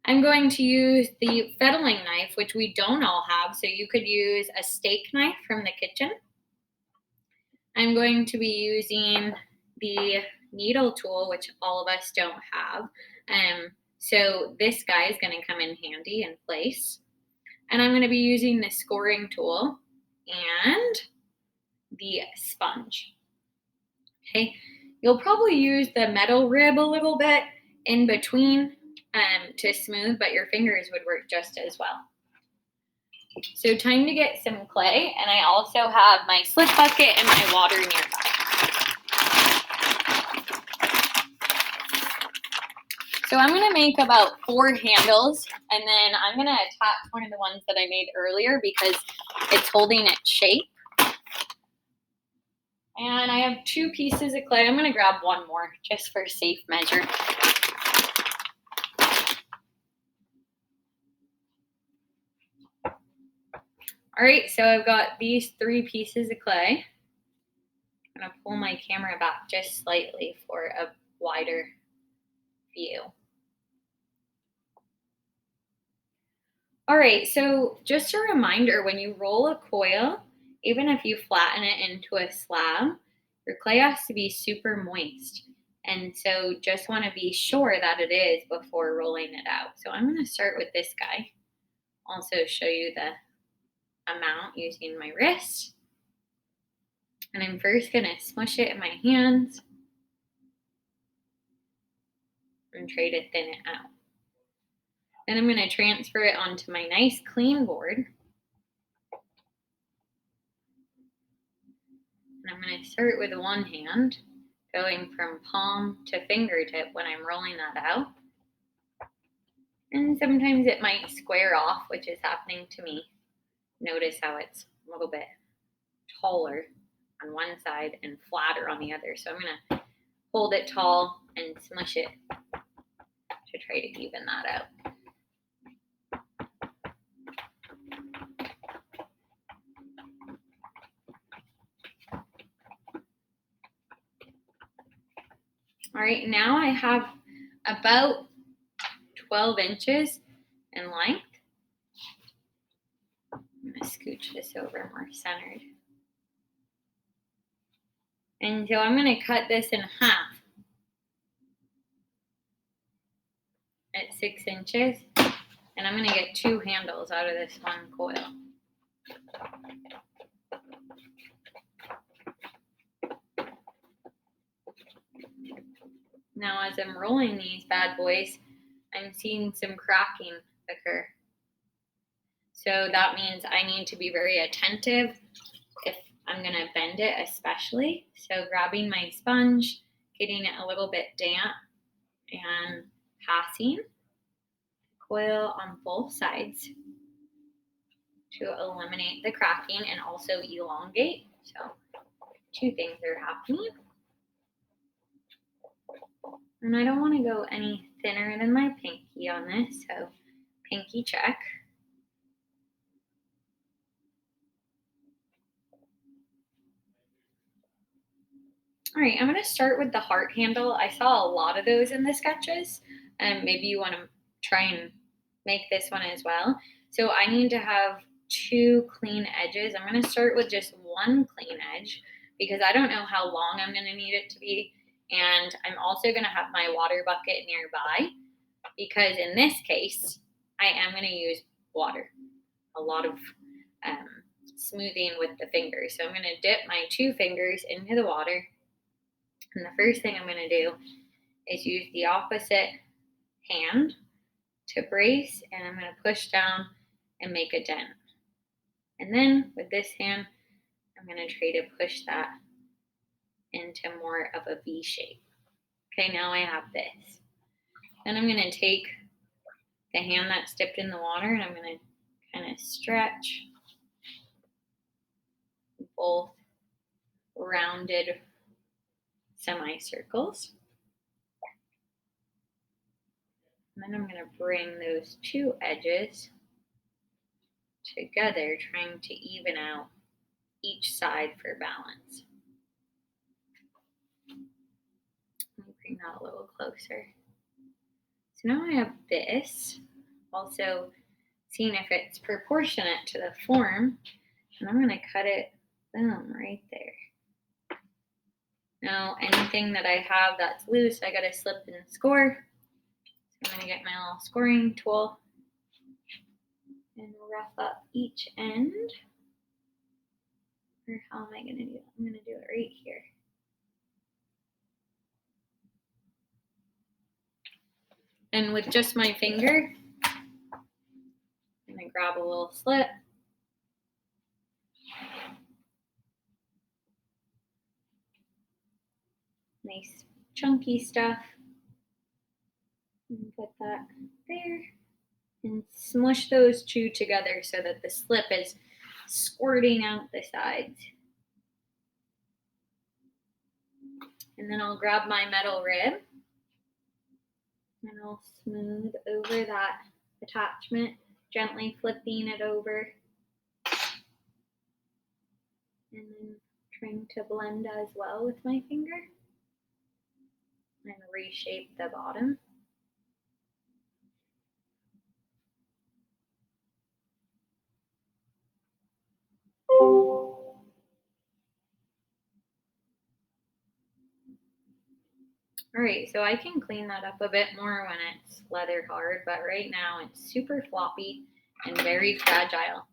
I'm going to use the fettling knife, which we don't all have, so you could use a steak knife from the kitchen. I'm going to be using the needle tool, which all of us don't have. So this guy is going to come in handy in place. And I'm going to be using the scoring tool and the sponge. Okay, you'll probably use the metal rib a little bit in between to smooth, but your fingers would work just as well. So time to get some clay, and I also have my slip bucket and my water nearby. So I'm going to make about 4 handles, and then I'm going to attach one of the ones that I made earlier because it's holding its shape. And I have 2 pieces of clay. I'm going to grab one more just for safe measure. All right, so I've got these 3 pieces of clay. I'm going to pull my camera back just slightly for a wider view. All right, so just a reminder, when you roll a coil, even if you flatten it into a slab, your clay has to be super moist. And so just want to be sure that it is before rolling it out. So I'm going to start with this guy. Also show you the amount using my wrist. And I'm first going to smush it in my hands and try to thin it out. Then I'm going to transfer it onto my nice clean board. And I'm going to start with one hand, going from palm to fingertip when I'm rolling that out. And sometimes it might square off, which is happening to me. Notice how it's a little bit taller on one side and flatter on the other. So I'm going to hold it tall and smush it to try to even that out. All right, now I have about 12 inches in length. I'm going to scooch this over more centered. And so I'm going to cut this in half at 6 inches. And I'm going to get 2 handles out of this one coil. Now, as I'm rolling these bad boys, I'm seeing some cracking occur. So that means I need to be very attentive if I'm going to bend it especially. So grabbing my sponge, getting it a little bit damp, and passing the coil on both sides to eliminate the cracking and also elongate. So 2 things are happening. And I don't want to go any thinner than my pinky on this, so pinky check. All right, I'm going to start with the heart handle. I saw a lot of those in the sketches, and maybe you want to try and make this one as well. So I need to have 2 clean edges. I'm going to start with just 1 clean edge because I don't know how long I'm going to need it to be. And I'm also going to have my water bucket nearby because in this case, I am going to use water. A lot of smoothing with the fingers. So I'm going to dip my 2 fingers into the water. And the first thing I'm going to do is use the opposite hand to brace, and I'm going to push down and make a dent. And then with this hand, I'm going to try to push that into more of a V shape. Okay, now I have this. Then I'm going to take the hand that's dipped in the water and I'm going to kind of stretch both rounded semicircles. And then I'm going to bring those 2 edges together, trying to even out each side for balance. Let me bring that a little closer. So now I have this. Also seeing if it's proportionate to the form. And I'm going to cut it, boom, right there. Now, anything that I have that's loose, I got to slip and score. So I'm going to get my little scoring tool and rough up each end. Or how am I going to do it? I'm going to do it right here. And with just my finger, I'm going to grab a little slip. Nice chunky stuff. And put that there. And smush those two together so that the slip is squirting out the sides. And then I'll grab my metal rib and I'll smooth over that attachment, gently flipping it over. And then trying to blend as well with my finger and reshape the bottom. All right, so I can clean that up a bit more when it's leather hard, but right now it's super floppy and very fragile.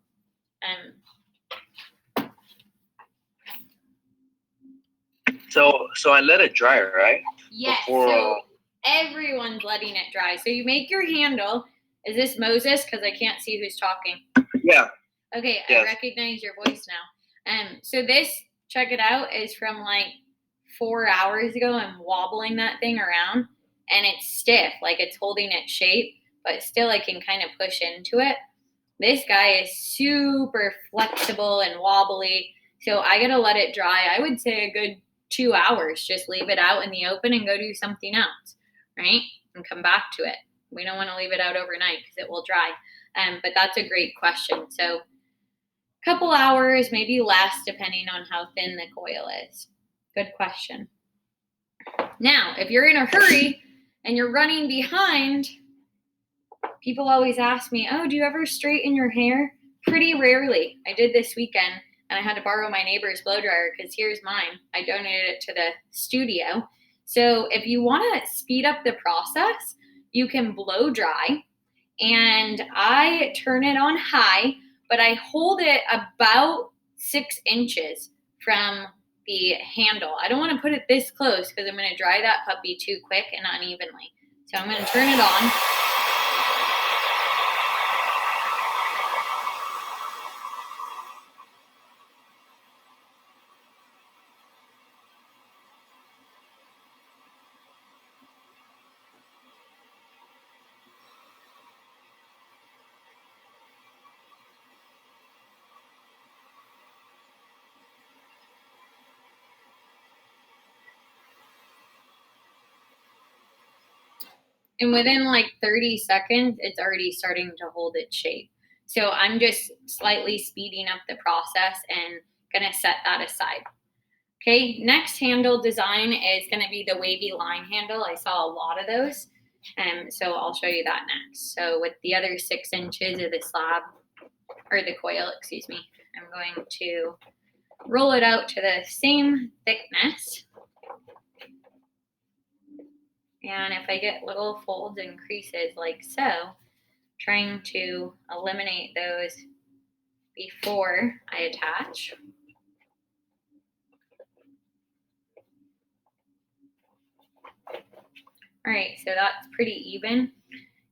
So I let it dry, right? Yes. So everyone's letting it dry. So you make your handle. Is this Moses? Because I can't see who's talking. Yeah. Okay, yes. I recognize your voice now. So this, check it out, is from like 4 hours ago. I'm wobbling that thing around, and it's stiff, like it's holding its shape, but still I can kind of push into it. This guy is super flexible and wobbly, so I gotta let it dry. I would say a good 2 hours. Just leave it out in the open and go do something else, right? And come back to it. We don't want to leave it out overnight because it will dry. But that's a great question. So a couple hours, maybe less, depending on how thin the coil is. Good question. Now, if you're in a hurry and you're running behind, people always ask me, oh, do you ever straighten your hair? Pretty rarely. I did this weekend, and I had to borrow my neighbor's blow dryer because here's mine. I donated it to the studio. So if you want to speed up the process, you can blow dry. And I turn it on high, but I hold it about 6 inches from the handle. I don't want to put it this close because I'm going to dry that puppy too quick and unevenly. So I'm going to turn it on. And within like 30 seconds, it's already starting to hold its shape. So I'm just slightly speeding up the process and going to set that aside. Okay, next handle design is going to be the wavy line handle. I saw a lot of those. So I'll show you that next. So with the other 6 inches of the slab, or the coil, excuse me, I'm going to roll it out to the same thickness. And if I get little folds and creases like so, trying to eliminate those before I attach. All right, so that's pretty even.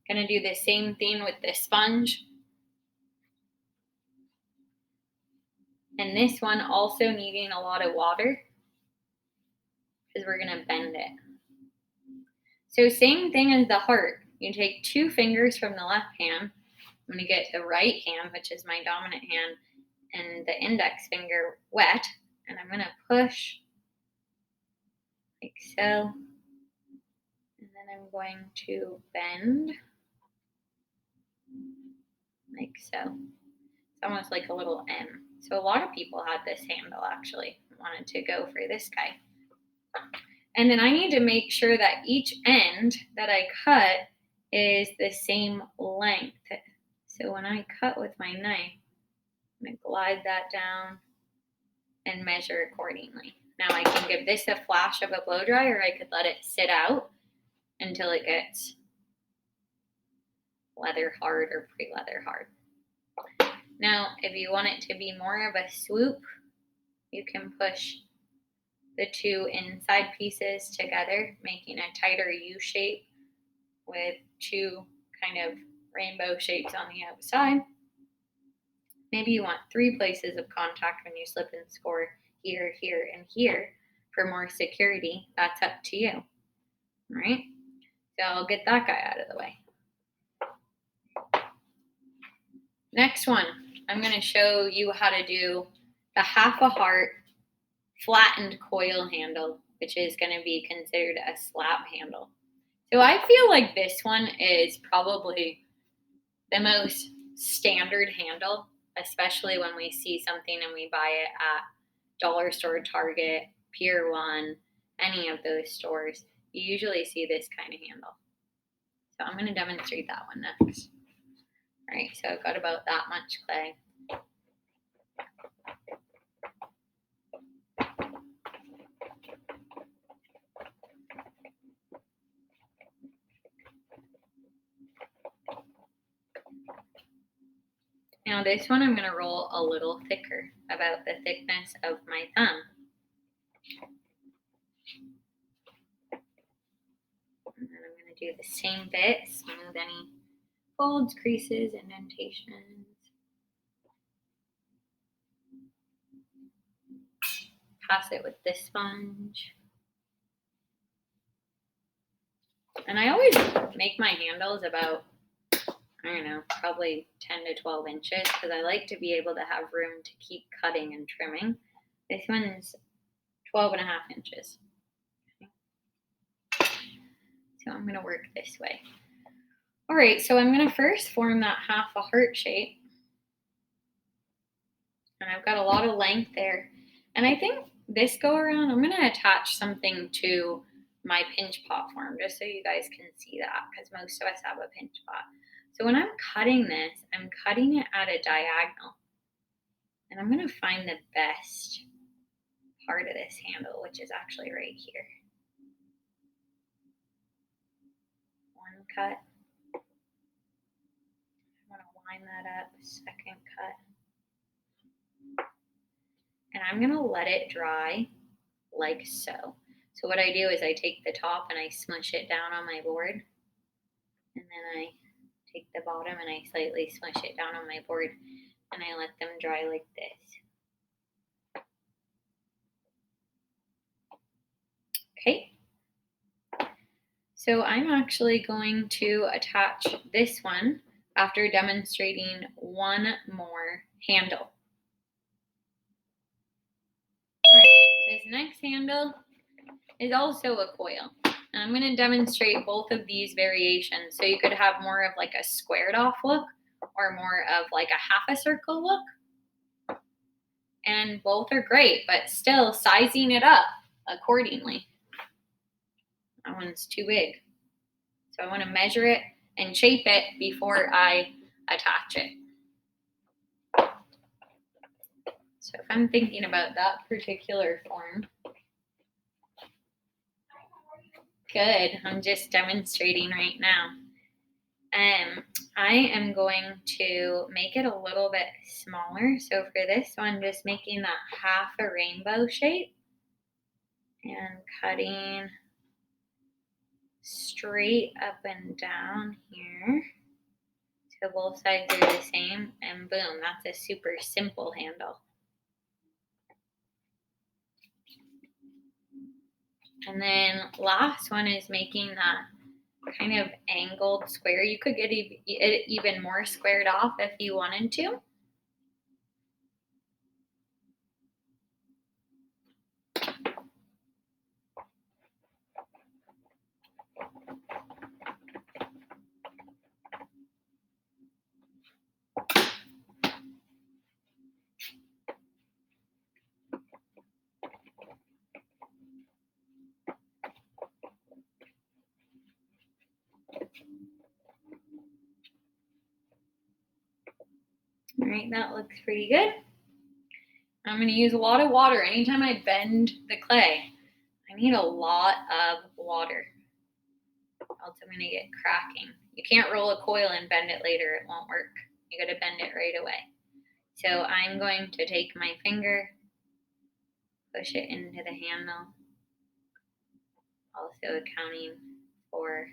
Gonna do the same thing with the sponge. And this one also needing a lot of water because we're gonna bend it. So same thing as the heart. You take 2 fingers from the left hand. I'm gonna get the right hand, which is my dominant hand, and the index finger wet, and I'm gonna push like so. And then I'm going to bend like so. It's almost like a little M. So a lot of people had this handle actually. Wanted to go for this guy. And then I need to make sure that each end that I cut is the same length. So when I cut with my knife, I'm going to glide that down and measure accordingly. Now I can give this a flash of a blow dry, or I could let it sit out until it gets leather hard or pre-leather hard. Now, if you want it to be more of a swoop, you can push the two inside pieces together, making a tighter U shape with two kind of rainbow shapes on the outside. Maybe you want 3 places of contact when you slip and score here, here, and here for more security. That's up to you. All right? So I'll get that guy out of the way. Next one, I'm going to show you how to do the half a heart flattened coil handle, which is going to be considered a slap handle. So I feel like this one is probably the most standard handle, especially when we see something and we buy it at Dollar Store, Target, Pier 1, any of those stores. You usually see this kind of handle. So I'm going to demonstrate that one next. All right, so I've got about that much clay. Now this one I'm going to roll a little thicker, about the thickness of my thumb. And then I'm going to do the same bit, smooth any folds, creases, indentations. Pass it with this sponge. And I always make my handles about, I don't know, probably 10 to 12 inches because I like to be able to have room to keep cutting and trimming. This one's 12 and a half inches. So I'm going to work this way. All right, so I'm going to first form that half a heart shape. And I've got a lot of length there. And I think this go around, I'm going to attach something to my pinch pot form just so you guys can see that because most of us have a pinch pot. So when I'm cutting this, I'm cutting it at a diagonal. And I'm going to find the best part of this handle, which is actually right here. One cut. I'm going to line that up, second cut. And I'm going to let it dry like so. So what I do is I take the top and I smush it down on my board. And then I take the bottom and I slightly smush it down on my board. And I let them dry like this. Okay. So I'm actually going to attach this one after demonstrating one more handle. All right, this next handle is also a coil. And I'm going to demonstrate both of these variations. So you could have more of like a squared off look or more of like a half a circle look. And both are great, but still sizing it up accordingly. That one's too big. So I want to measure it and shape it before I attach it. So if I'm thinking about that particular form, good, I'm just demonstrating right now. I am going to make it a little bit smaller. So for this one, just making that half a rainbow shape and cutting straight up and down here. So both sides are the same, and boom, that's a super simple handle. And then last one is making that kind of angled square. You could get it even more squared off if you wanted to. right, that looks pretty good. I'm going to use a lot of water. Anytime I bend the clay, I need a lot of water. Else I'm going to get cracking. You can't roll a coil and bend it later. It won't work. You got to bend it right away. So I'm going to take my finger, push it into the handle, also accounting for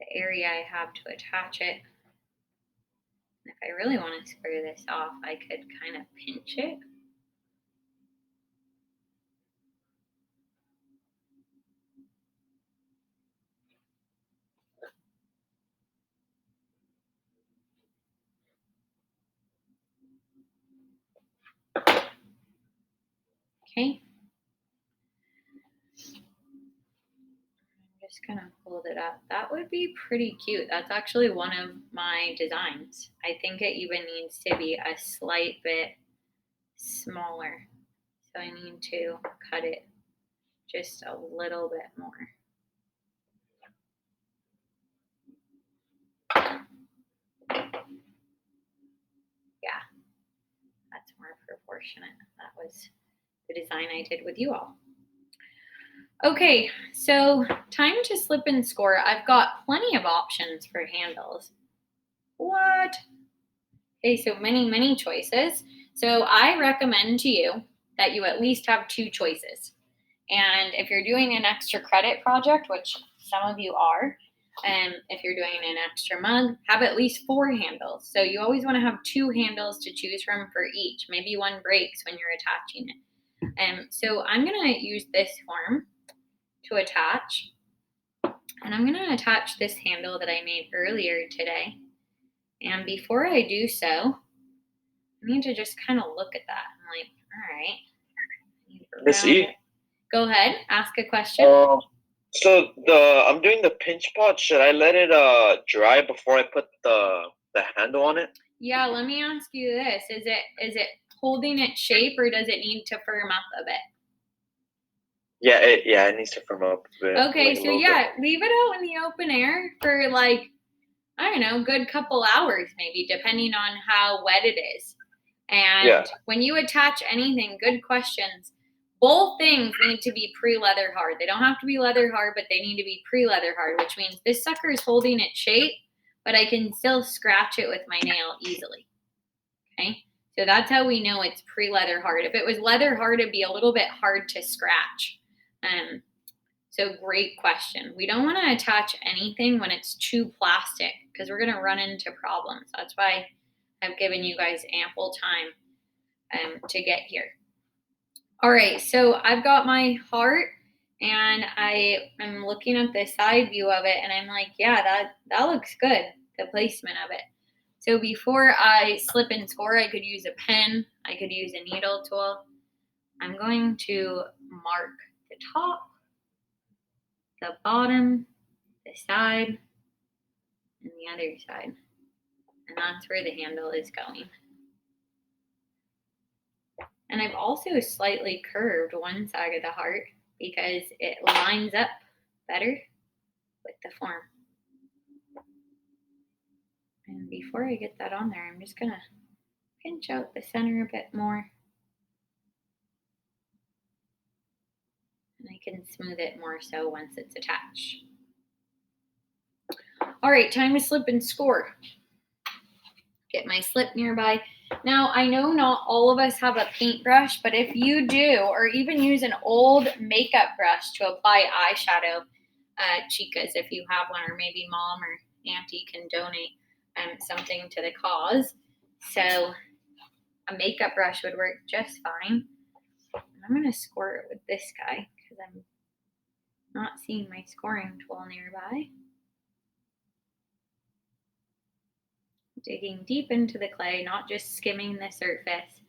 the area I have to attach it. And if I really want to square this off, I could kind of pinch it. Okay. I'm just gonna hold it up. That would be pretty cute. That's actually one of my designs. I think it even needs to be a slight bit smaller. So I need to cut it just a little bit more. Yeah, that's more proportionate. That was the design I did with you all. Okay, so time to slip and score. I've got plenty of options for handles. What? Okay, so many choices. So I recommend to you that you at least have 2 choices. And if you're doing an extra credit project, which some of you are, and if you're doing an extra mug, have at least 4 handles. So you always want to have 2 handles to choose from for each. Maybe one breaks when you're attaching it. So I'm going to use this form to attach. And I'm going to attach this handle that I made earlier today. And before I do so, I need to just kind of look at that. I'm like, all right. Miss E. Go ahead, ask a question. So I'm doing the pinch pot. Should I let it dry before I put the handle on it? Yeah, let me ask you this: is it holding its shape, or does it need to firm up a bit? Yeah, it needs to firm up a bit. Okay, so yeah, leave it out in the open air for like, I don't know, good couple hours maybe, depending on how wet it is. And when you attach anything, good questions. Both things need to be pre-leather hard. They don't have to be leather hard, but they need to be pre-leather hard, which means this sucker is holding its shape, but I can still scratch it with my nail easily. Okay, so that's how we know it's pre-leather hard. If it was leather hard, it'd be a little bit hard to scratch. So great question. We don't want to attach anything when it's too plastic because we're going to run into problems. That's why I've given you guys ample time to get here. All right, so I've got my heart and I'm looking at the side view of it and I'm like, yeah, that looks good, the placement of it. So before I slip and score, I could use a pen, I could use a needle tool. I'm going to mark the top, the bottom, the side, and the other side. And that's where the handle is going. And I've also slightly curved one side of the heart because it lines up better with the form. And before I get that on there, I'm just gonna pinch out the center a bit more. And I can smooth it more so once it's attached. All right, time to slip and score. Get my slip nearby. Now, I know not all of us have a paintbrush, but if you do, or even use an old makeup brush to apply eyeshadow, chicas, if you have one, or maybe mom or auntie can donate something to the cause. So a makeup brush would work just fine. And I'm going to score it with this guy because I'm not seeing my scoring tool nearby. Digging deep into the clay, not just skimming the surface,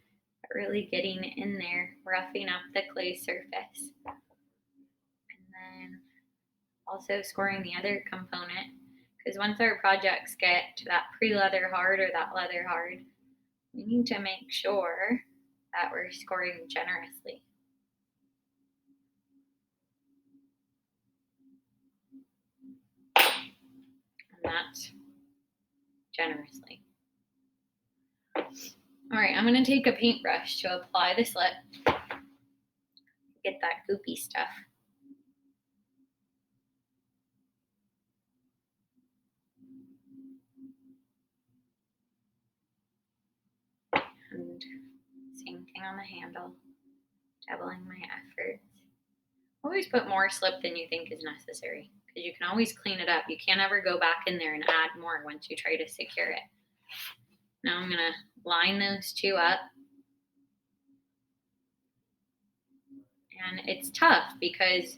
but really getting in there, roughing up the clay surface. And then also scoring the other component, because once our projects get to that pre-leather hard or that leather hard, we need to make sure that we're scoring generously. And that's generously. All right, I'm going to take a paintbrush to apply the slip. Get that goopy stuff. And same thing on the handle, doubling my efforts. Always put more slip than you think is necessary because you can always clean it up. You can't ever go back in there and add more once you try to secure it. Now I'm going to line those two up. And it's tough because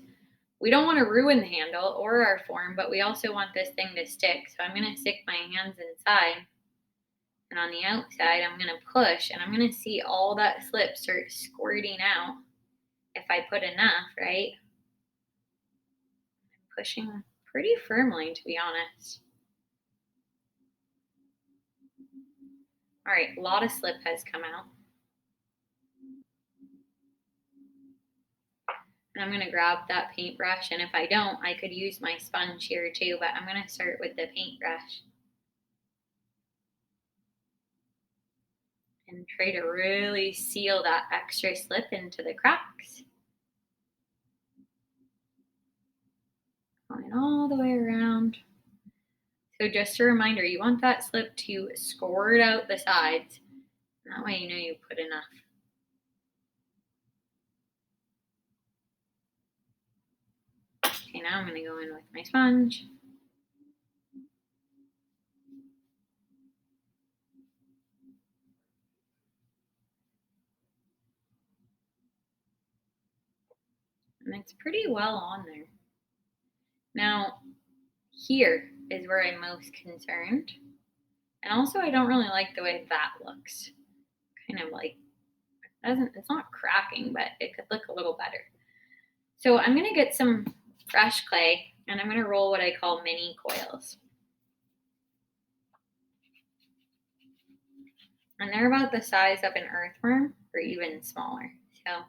we don't want to ruin the handle or our form, but we also want this thing to stick. So I'm going to stick my hands inside. And on the outside, I'm going to push, and I'm going to see all that slip start squirting out if I put enough, right? I'm pushing pretty firmly, to be honest. All right, a lot of slip has come out. And I'm going to grab that paintbrush, and if I don't, I could use my sponge here too, but I'm going to start with the paintbrush. And try to really seal that extra slip into the cracks. Going all the way around. So just a reminder, you want that slip to squirt out the sides. That way you know you put enough. Okay, now I'm going to go in with my sponge. And it's pretty well on there. Now, here is where I'm most concerned. And also, I don't really like the way that looks. Kind of like, it's not cracking, but it could look a little better. So I'm going to get some fresh clay, and I'm going to roll what I call mini coils. And they're about the size of an earthworm or even smaller. So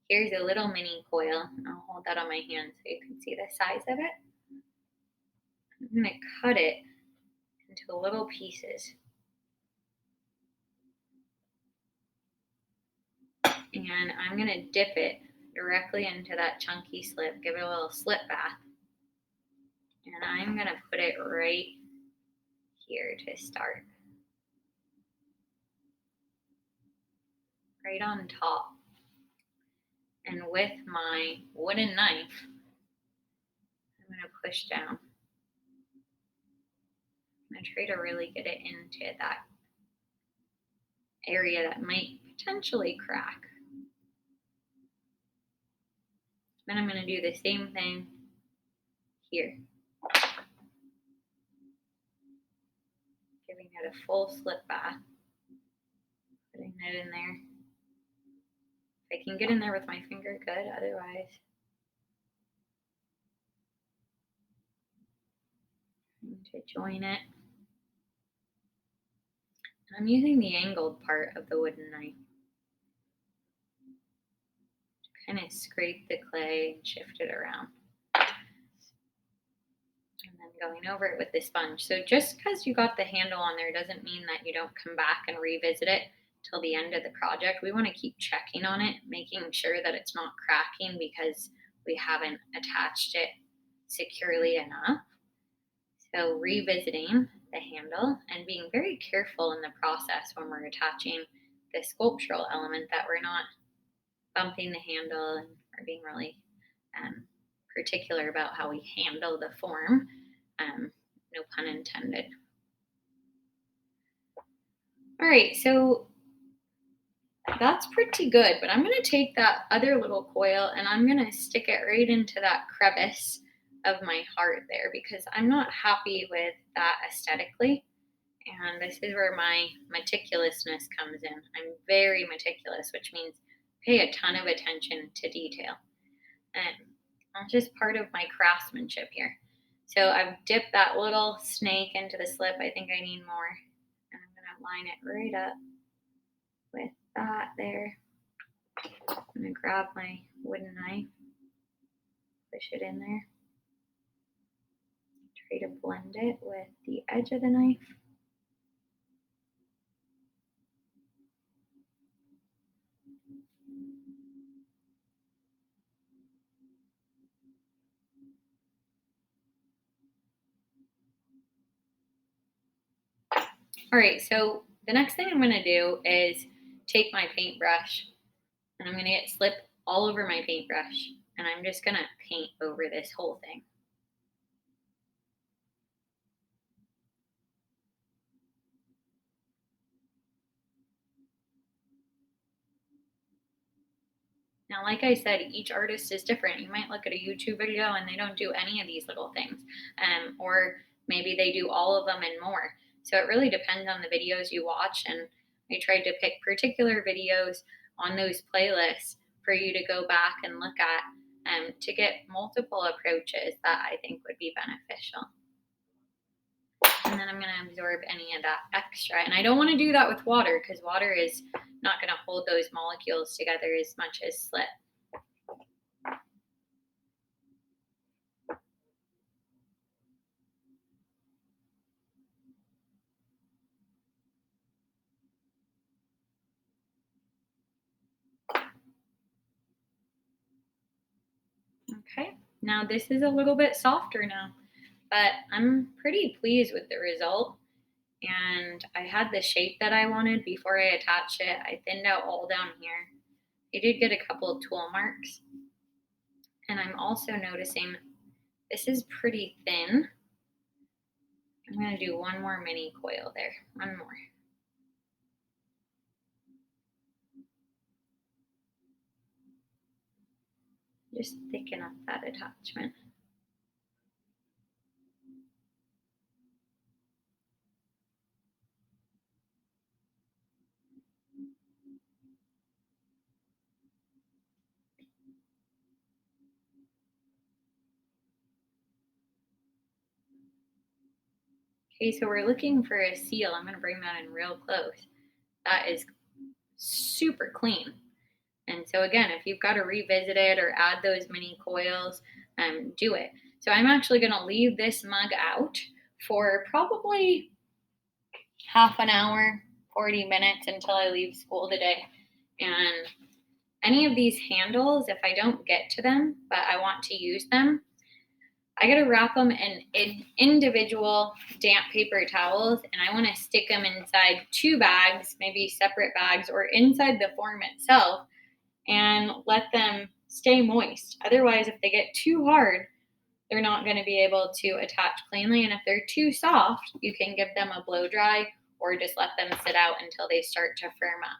here's a little mini coil. I'll hold that on my hand so you can see the size of it. I'm going to cut it into little pieces. And I'm going to dip it directly into that chunky slip, give it a little slip bath. And I'm going to put it right here to start. Right on top. And with my wooden knife, I'm going to push down. I'm going to try to really get it into that area that might potentially crack. Then I'm going to do the same thing here. Giving it a full slip bath. Putting it in there. If I can get in there with my finger, good. Otherwise, I'm going to join it. I'm using the angled part of the wooden knife to kind of scrape the clay and shift it around. And then going over it with the sponge. So just because you got the handle on there doesn't mean that you don't come back and revisit it till the end of the project. We want to keep checking on it, making sure that it's not cracking because we haven't attached it securely enough. So revisiting the handle and being very careful in the process when we're attaching the sculptural element that we're not bumping the handle and we're being really particular about how we handle the form. No pun intended. All right, so that's pretty good, but I'm going to take that other little coil and I'm going to stick it right into that crevice of my heart there because I'm not happy with that aesthetically. And this is where my meticulousness comes in. I'm very meticulous, which means pay a ton of attention to detail. And that's just part of my craftsmanship here. So I've dipped that little snake into the slip. I think I need more. And I'm going to line it right up with that there. I'm going to grab my wooden knife, push it in there, try to blend it with the edge of the knife. All right, so the next thing I'm going to do is take my paintbrush and I'm going to get slip all over my paintbrush and I'm just going to paint over this whole thing. Now, like I said, each artist is different. You might look at a YouTube video and they don't do any of these little things, or maybe they do all of them and more. So it really depends on the videos you watch. And I tried to pick particular videos on those playlists for you to go back and look at to get multiple approaches that I think would be beneficial. And then I'm going to absorb any of that extra. And I don't want to do that with water because water is not going to hold those molecules together as much as slip. Okay, now this is a little bit softer now, but I'm pretty pleased with the result. And I had the shape that I wanted before I attached it. I thinned out all down here. I did get a couple of tool marks. And I'm also noticing this is pretty thin. I'm going to do one more mini coil there. One more. Just thicken up that attachment. Okay, so we're looking for a seal. I'm going to bring that in real close. That is super clean. And so again, if you've got to revisit it or add those mini coils, do it. So I'm actually going to leave this mug out for probably half an hour, 40 minutes until I leave school today. And any of these handles, if I don't get to them, but I want to use them, I got to wrap them in individual damp paper towels and I want to stick them inside 2 bags, maybe separate bags, or inside the form itself and let them stay moist. Otherwise, if they get too hard, they're not going to be able to attach cleanly. And if they're too soft, you can give them a blow dry or just let them sit out until they start to firm up.